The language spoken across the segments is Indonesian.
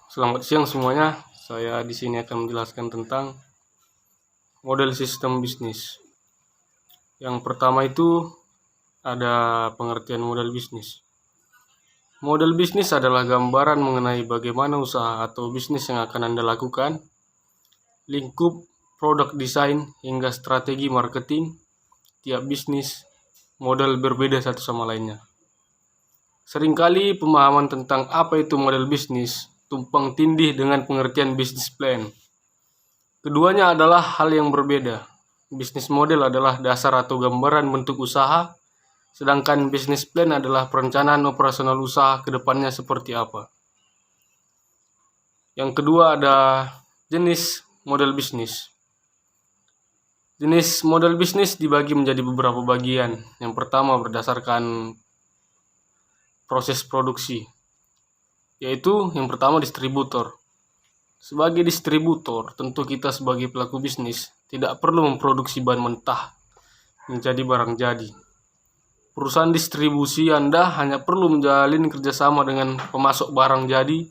Selamat siang semuanya. Saya di sini akan menjelaskan tentang model sistem bisnis. Yang pertama itu ada pengertian model bisnis. Model bisnis adalah gambaran mengenai bagaimana usaha atau bisnis yang akan Anda lakukan, lingkup produk desain hingga strategi marketing. Tiap bisnis model berbeda satu sama lainnya. Seringkali pemahaman tentang apa itu model bisnis tumpang tindih dengan pengertian bisnis plan. Keduanya adalah hal yang berbeda. Bisnis model adalah dasar atau gambaran bentuk usaha, sedangkan bisnis plan adalah perencanaan operasional usaha ke depannya seperti apa. Yang kedua ada jenis model bisnis. Jenis model bisnis dibagi menjadi beberapa bagian. Yang pertama berdasarkan proses produksi, yaitu yang pertama distributor. Sebagai distributor, tentu kita sebagai pelaku bisnis tidak perlu memproduksi bahan mentah menjadi barang jadi. Perusahaan distribusi Anda hanya perlu menjalin kerjasama dengan pemasok barang jadi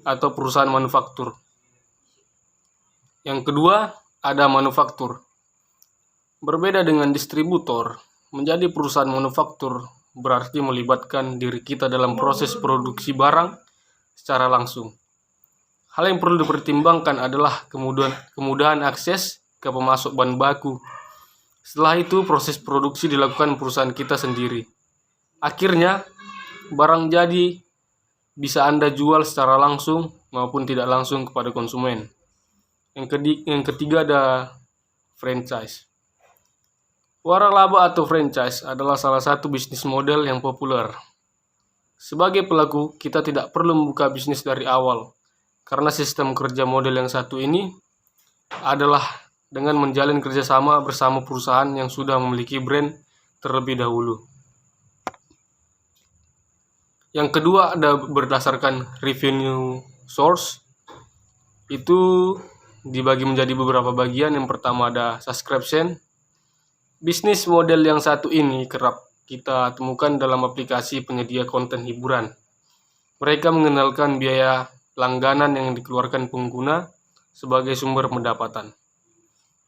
atau perusahaan manufaktur. Yang kedua, ada manufaktur. Berbeda dengan distributor, menjadi perusahaan manufaktur berarti melibatkan diri kita dalam proses produksi barang secara langsung. Hal yang perlu dipertimbangkan adalah kemudahan akses ke pemasok bahan baku. Setelah itu, proses produksi dilakukan perusahaan kita sendiri. Akhirnya, barang jadi bisa Anda jual secara langsung maupun tidak langsung kepada konsumen. Yang ketiga ada franchise. Waralaba atau franchise adalah salah satu bisnis model yang populer. Sebagai pelaku, kita tidak perlu membuka bisnis dari awal, karena sistem kerja model yang satu ini adalah dengan menjalin kerjasama bersama perusahaan yang sudah memiliki brand terlebih dahulu. Yang kedua ada berdasarkan revenue source. Itu dibagi menjadi beberapa bagian. Yang pertama ada subscription. Bisnis model yang satu ini kerap kita temukan dalam aplikasi penyedia konten hiburan. Mereka mengenalkan biaya langganan yang dikeluarkan pengguna sebagai sumber pendapatan.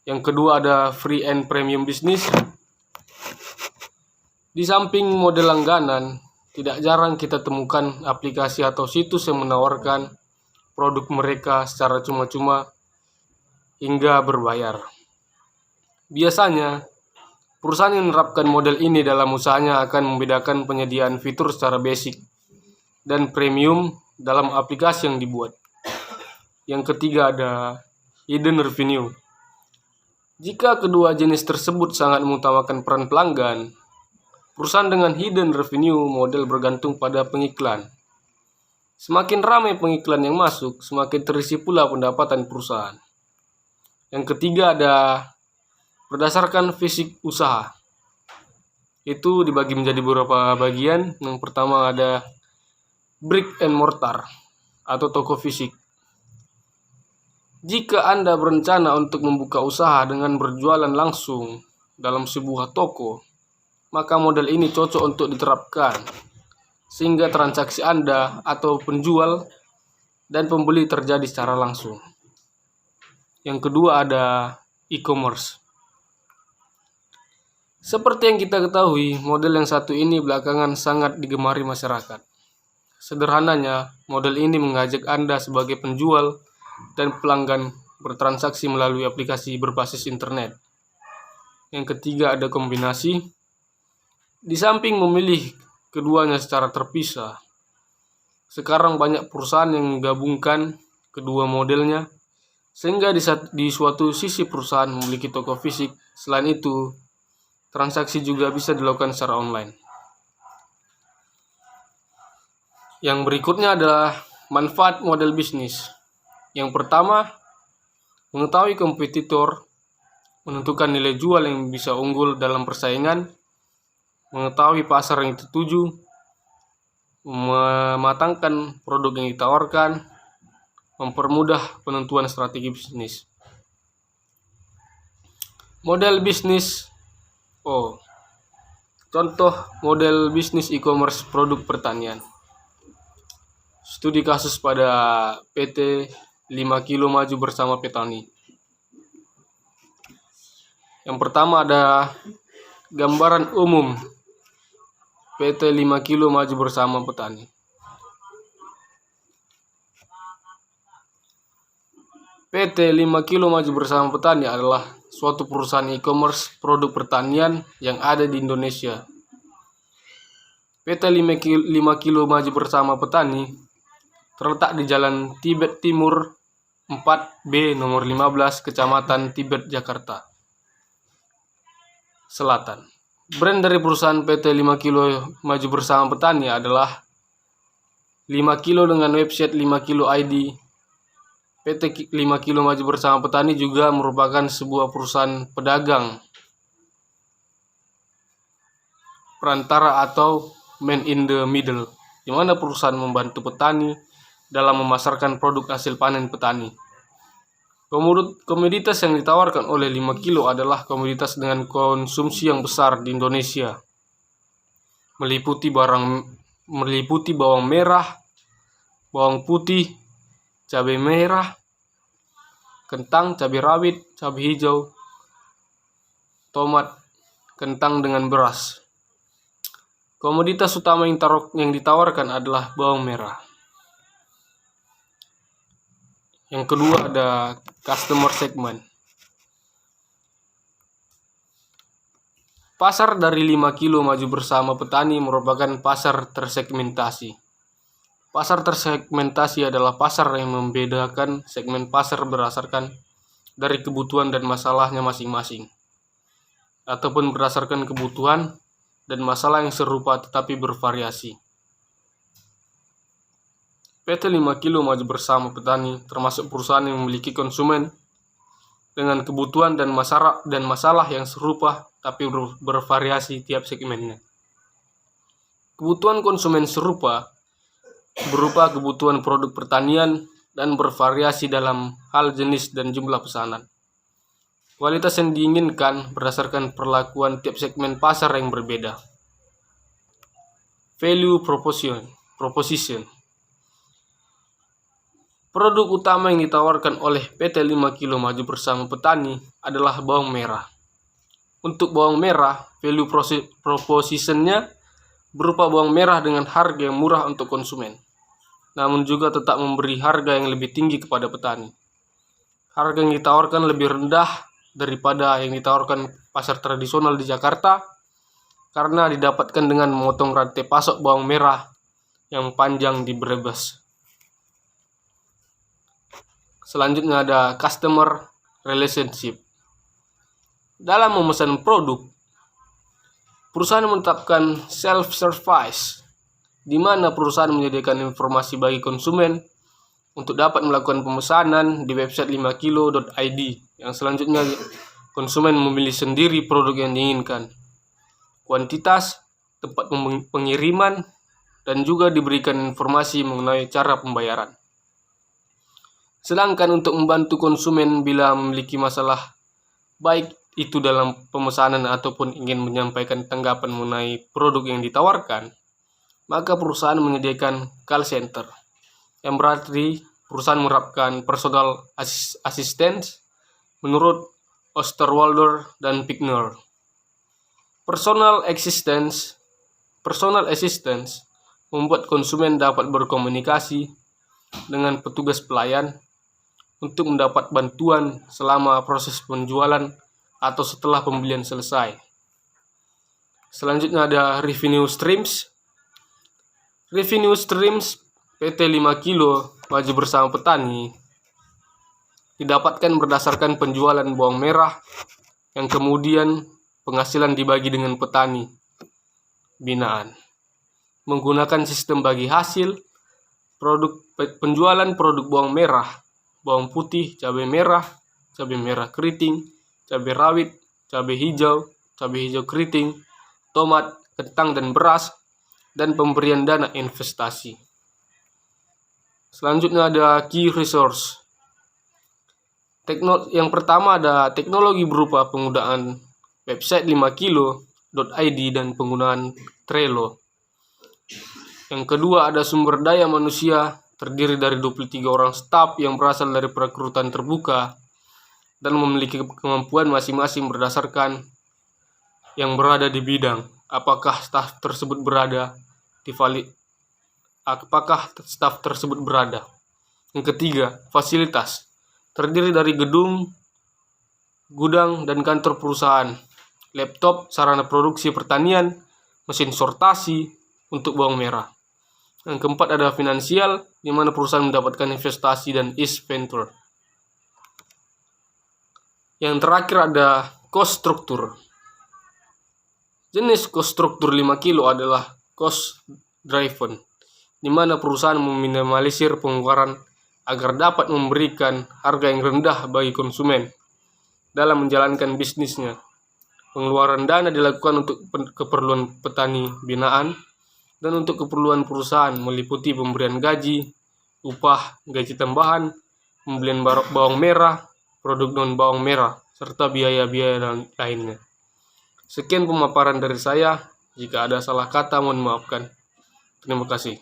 Yang kedua ada free and premium business. Di samping model langganan, tidak jarang kita temukan aplikasi atau situs yang menawarkan produk mereka secara cuma-cuma hingga berbayar. Biasanya, perusahaan yang menerapkan model ini dalam usahanya akan membedakan penyediaan fitur secara basic dan premium dalam aplikasi yang dibuat. Yang ketiga ada hidden revenue. Jika kedua jenis tersebut sangat mengutamakan peran pelanggan, perusahaan dengan hidden revenue model bergantung pada pengiklan. Semakin ramai pengiklan yang masuk, semakin terisi pula pendapatan perusahaan. Yang ketiga ada berdasarkan fisik usaha. Itu dibagi menjadi beberapa bagian. Yang pertama ada brick and mortar atau toko fisik. Jika Anda berencana untuk membuka usaha dengan berjualan langsung dalam sebuah toko, maka model ini cocok untuk diterapkan, sehingga transaksi Anda atau penjual dan pembeli terjadi secara langsung. Yang kedua ada e-commerce. Seperti yang kita ketahui, model yang satu ini belakangan sangat digemari masyarakat. Sederhananya, model ini mengajak Anda sebagai penjual dan pelanggan bertransaksi melalui aplikasi berbasis internet. Yang ketiga ada kombinasi. Di samping memilih keduanya secara terpisah, sekarang banyak perusahaan yang menggabungkan kedua modelnya, sehingga di suatu sisi perusahaan memiliki toko fisik. Selain itu, transaksi juga bisa dilakukan secara online. Yang berikutnya adalah manfaat model bisnis. Yang pertama, mengetahui kompetitor, menentukan nilai jual yang bisa unggul dalam persaingan, mengetahui pasar yang dituju, mematangkan produk yang ditawarkan, mempermudah penentuan strategi bisnis. Model bisnis contoh model bisnis e-commerce produk pertanian. Studi kasus pada PT 5 Kilo Maju Bersama Petani. Yang pertama ada gambaran umum PT 5 Kilo Maju Bersama Petani. PT 5 Kilo Maju Bersama Petani adalah suatu perusahaan e-commerce produk pertanian yang ada di Indonesia. PT 5 Kilo Maju Bersama Petani terletak di Jalan Tibet Timur 4B nomor 15 Kecamatan Tibet, Jakarta Selatan. Brand dari perusahaan PT 5 Kilo Maju Bersama Petani adalah 5 Kilo dengan website 5 Kilo ID. PT 5 Kilo Maju Bersama Petani juga merupakan sebuah perusahaan pedagang perantara atau man in the middle, di mana perusahaan membantu petani dalam memasarkan produk hasil panen petani. Komoditas yang ditawarkan oleh 5 Kilo adalah komoditas dengan konsumsi yang besar di Indonesia, meliputi bawang merah, bawang putih, cabai merah, kentang, cabai rawit, cabai hijau, tomat, kentang dengan beras. Komoditas utama yang ditawarkan adalah bawang merah. Yang kedua ada customer segment. Pasar dari 5 Kilo Maju Bersama Petani merupakan pasar tersegmentasi. Pasar tersegmentasi adalah pasar yang membedakan segmen pasar berdasarkan dari kebutuhan dan masalahnya masing-masing, ataupun berdasarkan kebutuhan dan masalah yang serupa tetapi bervariasi. PT 5 Kilo Maju Bersama Petani termasuk perusahaan yang memiliki konsumen dengan kebutuhan dan masalah yang serupa tapi bervariasi tiap segmennya. Kebutuhan konsumen serupa berupa kebutuhan produk pertanian dan bervariasi dalam hal jenis dan jumlah pesanan. Kualitas yang diinginkan berdasarkan perlakuan tiap segmen pasar yang berbeda. Value proposition. Produk utama yang ditawarkan oleh PT 5 Kilo Maju Bersama Petani adalah bawang merah. Untuk bawang merah, value proposition-nya berupa bawang merah dengan harga yang murah untuk konsumen, namun juga tetap memberi harga yang lebih tinggi kepada petani. Harga yang ditawarkan lebih rendah daripada yang ditawarkan pasar tradisional di Jakarta karena didapatkan dengan memotong rantai pasok bawang merah yang panjang di Brebes. Selanjutnya ada customer relationship. Dalam memesan produk, perusahaan menetapkan self-service, di mana perusahaan menyediakan informasi bagi konsumen untuk dapat melakukan pemesanan di website 5kilo.id. Yang selanjutnya, konsumen memilih sendiri produk yang diinginkan, kuantitas, tempat pengiriman, dan juga diberikan informasi mengenai cara pembayaran. Sedangkan untuk membantu konsumen bila memiliki masalah, baik itu dalam pemesanan ataupun ingin menyampaikan tanggapan mengenai produk yang ditawarkan, maka perusahaan menyediakan call center, yang berarti perusahaan menerapkan personal assistance menurut Osterwalder dan Pigner. Personal assistance membuat konsumen dapat berkomunikasi dengan petugas pelayan untuk mendapat bantuan selama proses penjualan atau setelah pembelian selesai. Selanjutnya ada revenue streams. Revenue streams PT 5 Kilo Maju Bersama Petani didapatkan berdasarkan penjualan bawang merah yang kemudian penghasilan dibagi dengan petani binaan menggunakan sistem bagi hasil. Penjualan produk bawang merah, bawang putih, cabai merah keriting, cabai rawit, cabai hijau keriting, tomat, kentang, dan beras, dan pemberian dana investasi. Selanjutnya ada key resource. Yang pertama ada teknologi berupa penggunaan website 5kilo.id dan penggunaan Trello. Yang kedua, ada sumber daya manusia terdiri dari 23 orang staf yang berasal dari perekrutan terbuka dan memiliki kemampuan masing-masing berdasarkan yang berada di bidang. Apakah staf tersebut berada? Yang ketiga, fasilitas terdiri dari gedung, gudang, dan kantor perusahaan, laptop, sarana produksi pertanian, mesin sortasi untuk bawang merah. Yang keempat, ada finansial, di mana perusahaan mendapatkan investasi dan venture. Yang terakhir ada cost structure. Jenis cost structure 5 kilo adalah cost driven, di mana perusahaan meminimalisir pengeluaran agar dapat memberikan harga yang rendah bagi konsumen dalam menjalankan bisnisnya. Pengeluaran dana dilakukan untuk keperluan petani binaan dan untuk keperluan perusahaan meliputi pemberian gaji, upah, gaji tambahan, pembelian bawang merah, produk non-bawang merah, serta biaya-biaya lainnya. Sekian pemaparan dari saya. Jika ada salah kata, mohon maafkan. Terima kasih.